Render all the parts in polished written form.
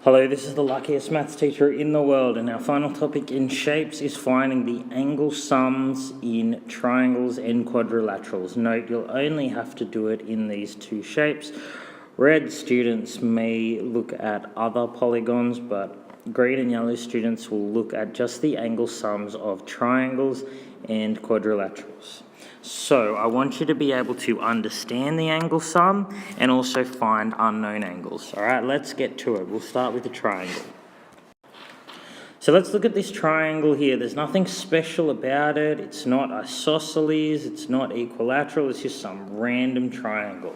Hello, this is the luckiest maths teacher in the world, and our final topic in shapes is finding the angle sums in triangles and quadrilaterals. Note, you'll only have to do it in these two shapes. Red students may look at other polygons, but green and yellow students will look at just the angle sums of triangles and quadrilaterals. So I want you to be able to understand the angle sum and also find unknown angles. All right, let's get to it. We'll start with the triangle. So let's look at this triangle here. There's nothing special about it. It's not isosceles, it's not equilateral, it's just some random triangle.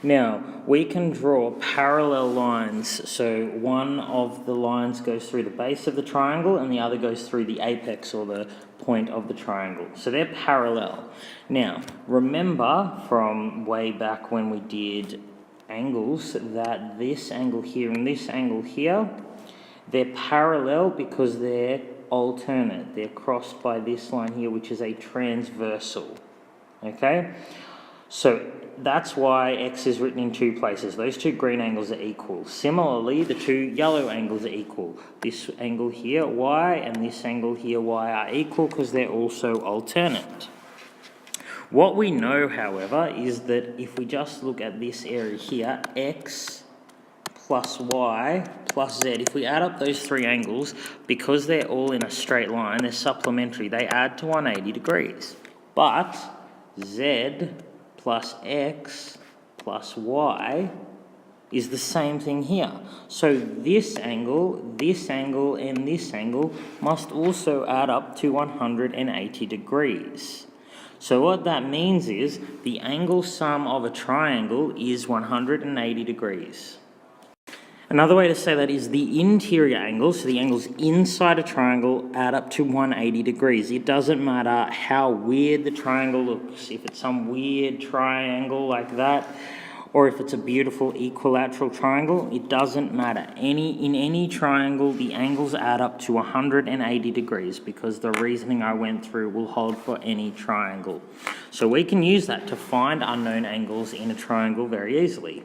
Now, we can draw parallel lines. So one of the lines goes through the base of the triangle and the other goes through the apex or the point of the triangle. So they're parallel. Now, remember from way back when we did angles that this angle here and this angle here, they're parallel because they're alternate. They're crossed by this line here, which is a transversal. Okay? So that's why x is written in two places. Those two green angles are equal. Similarly, the two yellow angles are equal. This angle here, y, and this angle here, y, are equal because they're also alternate. What we know, however, is that if we just look at this area here, x plus y plus z, if we add up those three angles, because they're all in a straight line, they're supplementary, they add to 180 degrees. But z plus x plus y is the same thing here. So this angle, and this angle must also add up to 180 degrees. So what that means is the angle sum of a triangle is 180 degrees. Another way to say that is the interior angles, so the angles inside a triangle, add up to 180 degrees. It doesn't matter how weird the triangle looks, if it's some weird triangle like that, or if it's a beautiful equilateral triangle, it doesn't matter. In any triangle, the angles add up to 180 degrees because the reasoning I went through will hold for any triangle. So we can use that to find unknown angles in a triangle very easily.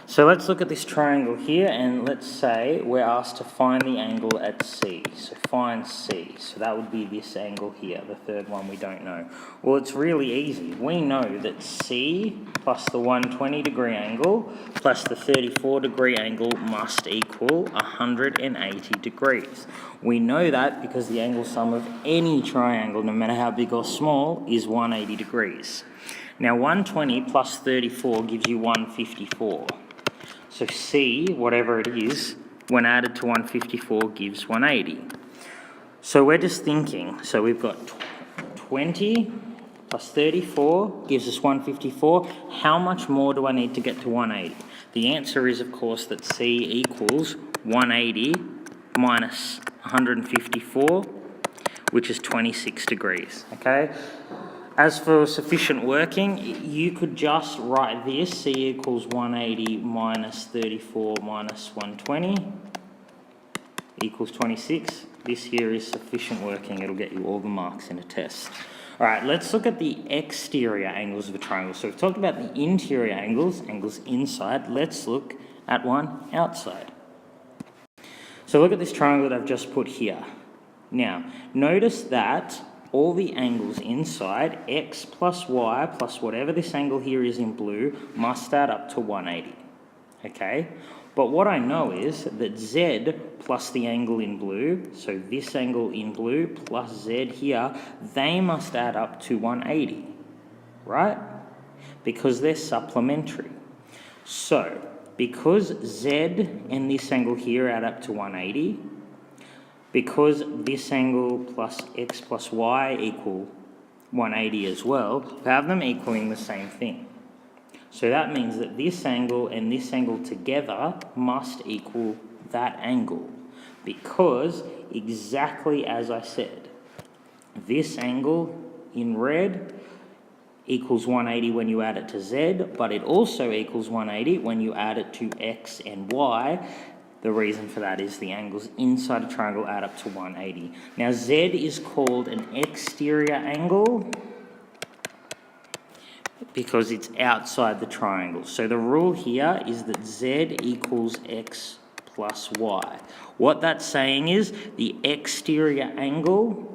So let's look at this triangle here, and let's say we're asked to find the angle at C. So find C. So that would be this angle here, the third one we don't know. Well, it's really easy. We know that C plus the 120 degree angle plus the 34 degree angle must equal 180 degrees. We know that because the angle sum of any triangle, no matter how big or small, is 180 degrees. Now 120 plus 34 gives you 154. So C, whatever it is, when added to 154 gives 180. So we're just thinking, so we've got 20 plus 34 gives us 154. How much more do I need to get to 180? The answer is, of course, that C equals 180 minus 154, which is 26 degrees, okay? As for sufficient working, you could just write this, C equals 180 minus 34 minus 120 equals 26. This here is sufficient working. It'll get you all the marks in a test. All right, let's look at the exterior angles of a triangle. So we've talked about the interior angles inside. Let's look at one outside. So look at this triangle that I've just put here. Now, notice that all the angles inside, x plus y plus whatever this angle here is in blue, must add up to 180, okay? But what I know is that z plus the angle in blue, so this angle in blue plus z here, they must add up to 180, right? Because they're supplementary. So, because z and this angle here add up to 180, because this angle plus x plus y equal 180 as well, we have them equaling the same thing. So that means that this angle and this angle together must equal that angle, because exactly as I said, this angle in red equals 180 when you add it to z, but it also equals 180 when you add it to x and y. The reason for that is the angles inside a triangle add up to 180. Now, Z is called an exterior angle, because it's outside the triangle. So the rule here is that z equals x plus y. What that's saying is the exterior angle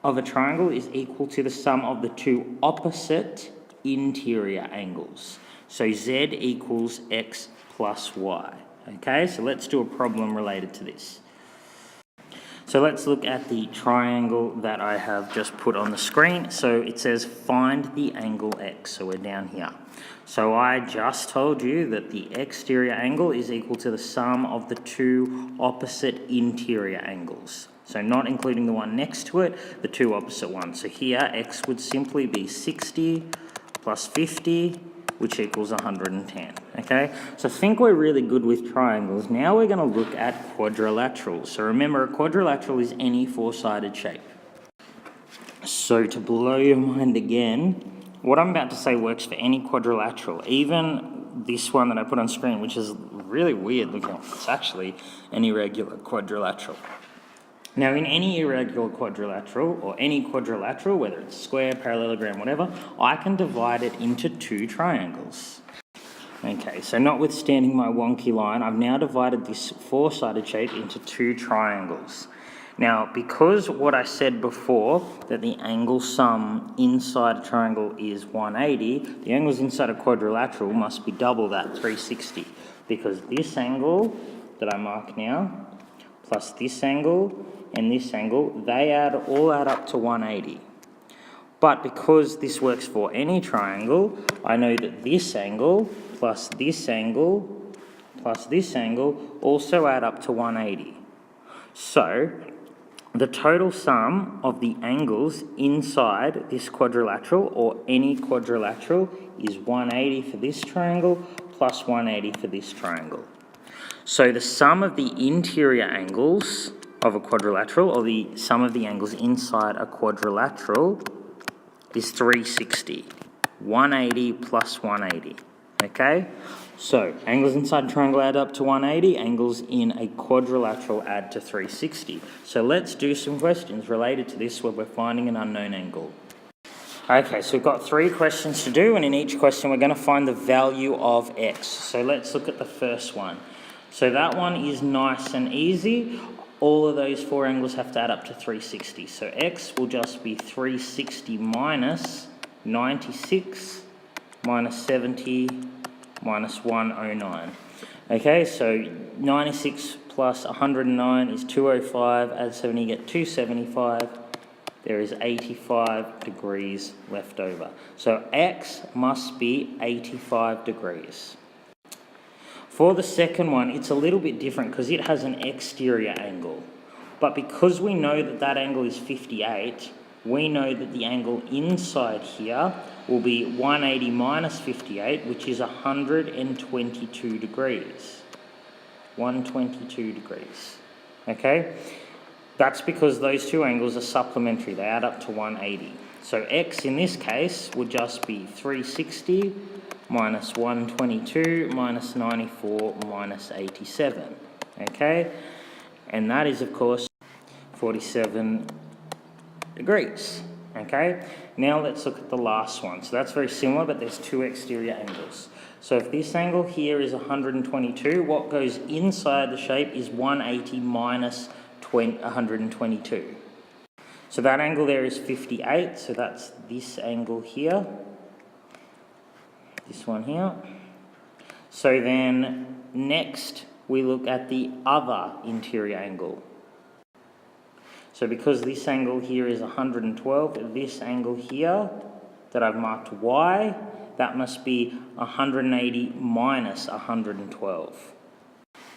of a triangle is equal to the sum of the two opposite interior angles. So z equals x plus y. Okay, so let's do a problem related to this. So let's look at the triangle that I have just put on the screen. So it says find the angle x. So we're down here. So I just told you that the exterior angle is equal to the sum of the two opposite interior angles. So not including the one next to it, the two opposite ones. So here x would simply be 60 plus 50, which equals 110, okay? So I think we're really good with triangles. Now we're going to look at quadrilaterals. So remember, a quadrilateral is any four-sided shape. So to blow your mind again, what I'm about to say works for any quadrilateral, even this one that I put on screen, which is really weird looking. It's actually an irregular quadrilateral. Now, in any irregular quadrilateral, or any quadrilateral, whether it's square, parallelogram, whatever, I can divide it into two triangles. Okay, so notwithstanding my wonky line, I've now divided this four-sided shape into two triangles. Now, because what I said before, that the angle sum inside a triangle is 180, the angles inside a quadrilateral must be double that, 360, because this angle that I mark now, plus this angle, and this angle, they all add up to 180. But because this works for any triangle, I know that this angle plus this angle plus this angle also add up to 180. So the total sum of the angles inside this quadrilateral, or any quadrilateral, is 180 for this triangle plus 180 for this triangle. So the sum of the interior angles of a quadrilateral, or the sum of the angles inside a quadrilateral, is 360. 180 plus 180. Okay? So angles inside a triangle add up to 180, angles in a quadrilateral add to 360. So let's do some questions related to this where we're finding an unknown angle. Okay, so we've got 3 questions to do, and in each question we're going to find the value of x. So let's look at the first one. So that one is nice and easy. All of those 4 angles have to add up to 360. So x will just be 360 minus 96 minus 70 minus 109. Okay, so 96 plus 109 is 205. Add 70, you get 275. There is 85 degrees left over. So x must be 85 degrees. For the second one, it's a little bit different because it has an exterior angle. But because we know that that angle is 58, we know that the angle inside here will be 180 minus 58, which is 122 degrees. 122 degrees. Okay? That's because those two angles are supplementary. They add up to 180. So x in this case would just be 360 minus 122 minus 94 minus 87. Okay? And that is, of course, 47 degrees. Okay? Now let's look at the last one. So that's very similar, but there's 2 exterior angles. So if this angle here is 122, what goes inside the shape is 180 minus 122. So that angle there is 58, so that's this angle here. This one here. So then next we look at the other interior angle. So because this angle here is 112, this angle here that I've marked Y, that must be 180 minus 112.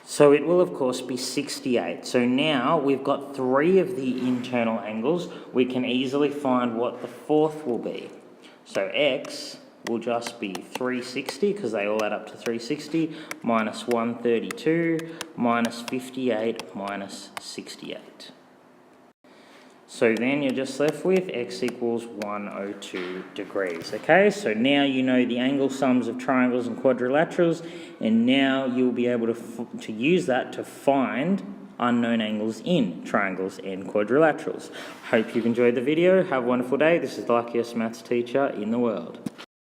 So it will of course be 68. So now we've got 3 of the internal angles. We can easily find what the fourth will be. So x will just be 360, because they all add up to 360, minus 132, minus 58, minus 68. So then you're just left with x equals 102 degrees. Okay, so now you know the angle sums of triangles and quadrilaterals, and now you'll be able to use that to find unknown angles in triangles and quadrilaterals. Hope you've enjoyed the video. Have a wonderful day. This is the luckiest maths teacher in the world.